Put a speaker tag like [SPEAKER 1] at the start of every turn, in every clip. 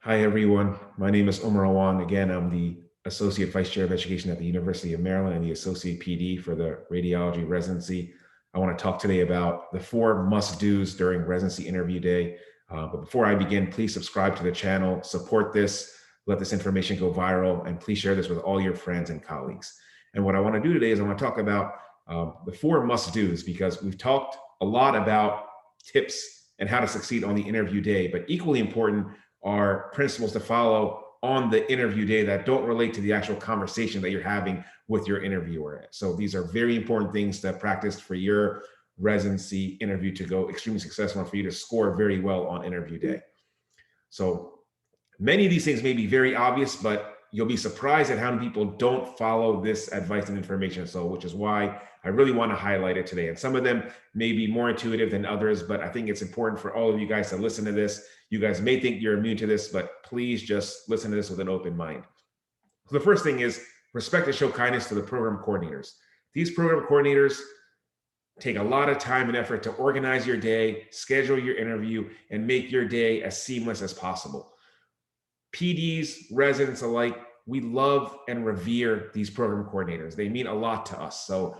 [SPEAKER 1] Hi, everyone. My name is Omar Awan. Again, I'm the Associate Vice Chair of Education at the University of Maryland and the Associate PD for the Radiology Residency. I want to talk today about the four must-dos during residency interview day. But before I begin, please subscribe to the channel, support this, let this information go viral, and please share this with all your friends and colleagues. And what I want to do today is I want to talk about the four must-dos because we've talked a lot about tips and how to succeed on the interview day, but equally important are principles to follow on the interview day that don't relate to the actual conversation that you're having with your interviewer. So these are very important things to practice for your residency interview to go extremely successful and for you to score very well on interview day. So many of these things may be very obvious, but you'll be surprised at how many people don't follow this advice and information. So, which is why I really want to highlight it today. And some of them may be more intuitive than others, but I think it's important for all of you guys to listen to this. You guys may think you're immune to this, but please just listen to this with an open mind. So the first thing is respect and show kindness to the program coordinators. These program coordinators take a lot of time and effort to organize your day, schedule your interview, and make your day as seamless as possible. PDs, residents alike, we love and revere these program coordinators. They mean a lot to us. So,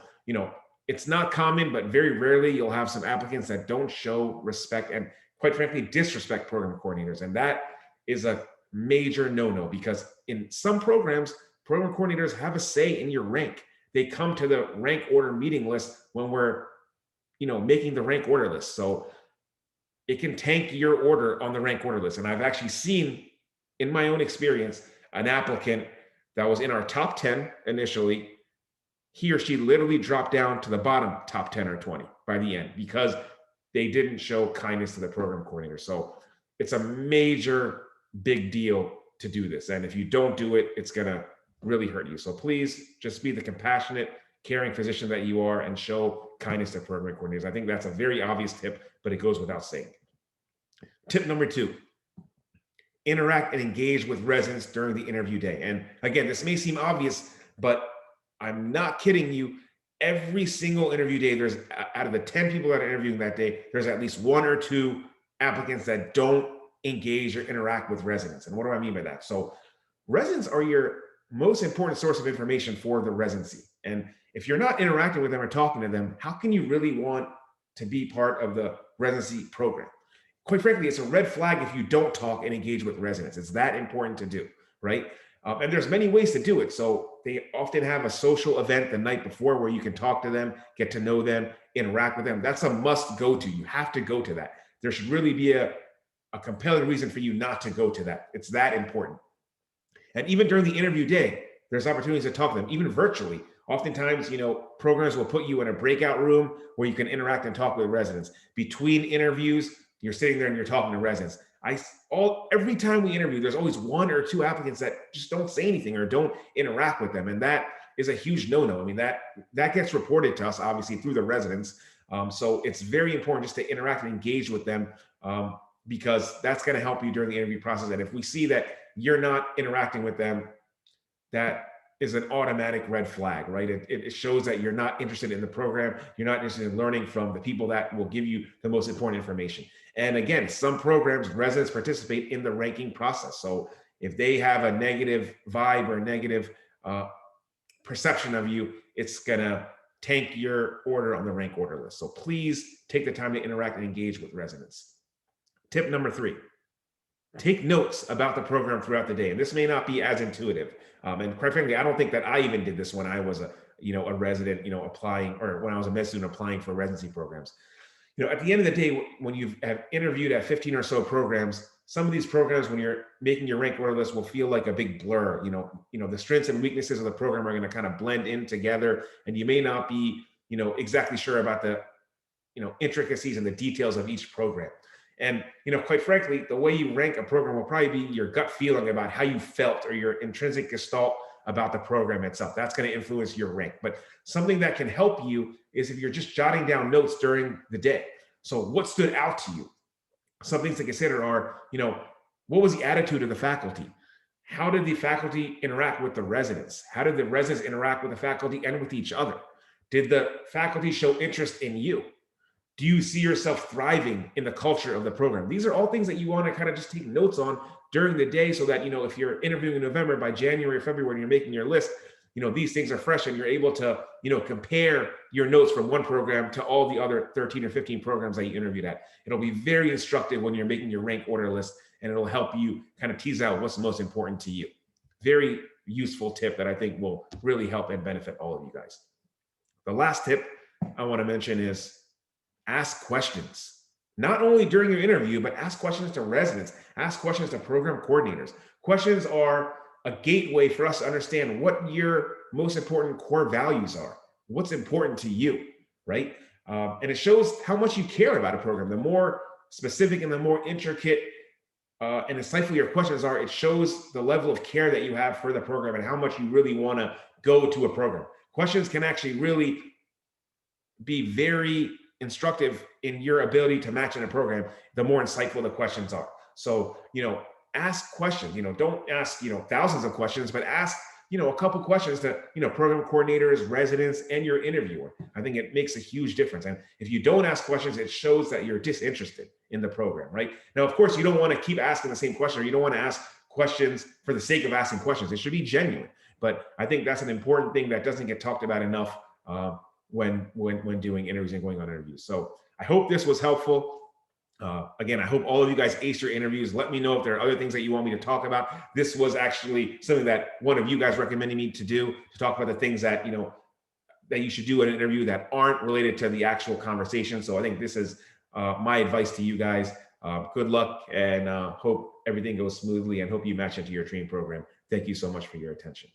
[SPEAKER 1] it's not common, but very rarely you'll have some applicants that don't show respect and, quite frankly, disrespect program coordinators. And that is a major no-no because in some programs, program coordinators have a say in your rank. They come to the rank order meeting list when we're, making the rank order list. So it can tank your order on the rank order list. And I've actually seen in my own experience, an applicant that was in our top 10 initially, he or she literally dropped down to the bottom top 10 or 20 by the end because they didn't show kindness to the program coordinator. So it's a major big deal to do this. And if you don't do it, it's going to really hurt you. So please just be the compassionate, caring physician that you are and show kindness to program coordinators. I think that's a very obvious tip, but it goes without saying. Tip number 2, interact and engage with residents during the interview day. And again, this may seem obvious, but I'm not kidding you. Every single interview day, there's out of the 10 people that are interviewing that day, there's at least one or two applicants that don't engage or interact with residents. And what do I mean by that? So residents are your most important source of information for the residency. And if you're not interacting with them or talking to them, how can you really want to be part of the residency program? Quite frankly, it's a red flag if you don't talk and engage with residents. It's that important to do, right? And there's many ways to do it. So they often have a social event the night before where you can talk to them, get to know them, interact with them. That's a must go to. You have to go to that. There should really be a compelling reason for you not to go to that. It's that important. And even during the interview day, there's opportunities to talk to them, even virtually. Oftentimes, programs will put you in a breakout room where you can interact and talk with residents. Between interviews, you're sitting there and you're talking to residents. Every time we interview, there's always one or two applicants that just don't say anything or don't interact with them, and that is a huge no-no. I mean, that gets reported to us obviously through the residents. So it's very important just to interact and engage with them because that's going to help you during the interview process. And if we see that you're not interacting with them, that is an automatic red flag, right? It shows that you're not interested in the program. You're not interested in learning from the people that will give you the most important information. And again, some programs, residents participate in the ranking process. So if they have a negative vibe or negative perception of you, it's going to tank your order on the rank order list. So please take the time to interact and engage with residents. Tip number 3, take notes about the program throughout the day. And this may not be as intuitive. And quite frankly, I don't think that I even did this when I was a resident, applying, or when I was a med student applying for residency programs. At the end of the day, when you have interviewed at 15 or so programs, some of these programs, when you're making your rank order list, will feel like a big blur. The strengths and weaknesses of the program are going to kind of blend in together, and you may not be, exactly sure about the, intricacies and the details of each program. And, quite frankly, the way you rank a program will probably be your gut feeling about how you felt or your intrinsic gestalt about the program itself. That's going to influence your rank. But something that can help you is if you're just jotting down notes during the day. So what stood out to you? Some things to consider are, what was the attitude of the faculty? How did the faculty interact with the residents? How did the residents interact with the faculty and with each other? Did the faculty show interest in you? Do you see yourself thriving in the culture of the program? These are all things that you want to kind of just take notes on during the day so that, if you're interviewing in November, by January or February, when you're making your list, these things are fresh and you're able to, compare your notes from one program to all the other 13 or 15 programs that you interviewed at. It'll be very instructive when you're making your rank order list, and it'll help you kind of tease out what's most important to you. Very useful tip that I think will really help and benefit all of you guys. The last tip I want to mention is ask questions. Not only during your interview, but ask questions to residents, ask questions to program coordinators. Questions are a gateway for us to understand what your most important core values are, what's important to you, right? And it shows how much you care about a program. The more specific and the more intricate and insightful your questions are, it shows the level of care that you have for the program and how much you really want to go to a program. Questions can actually really be very instructive in your ability to match in a program, the more insightful the questions are. So, ask questions, don't ask, thousands of questions, but ask, a couple questions to, program coordinators, residents, and your interviewer. I think it makes a huge difference. And if you don't ask questions, it shows that you're disinterested in the program, right? Now, of course, you don't want to keep asking the same question, or you don't want to ask questions for the sake of asking questions. It should be genuine. But I think that's an important thing that doesn't get talked about enough when doing interviews and going on interviews. So I hope this was helpful. Again, I hope all of you guys ace your interviews. Let me know if there are other things that you want me to talk about. This was actually something that one of you guys recommended me to do, to talk about the things that, that you should do in an interview that aren't related to the actual conversation. So I think this is my advice to you guys. Good luck, and hope everything goes smoothly, and hope you match into your training program. Thank you so much for your attention.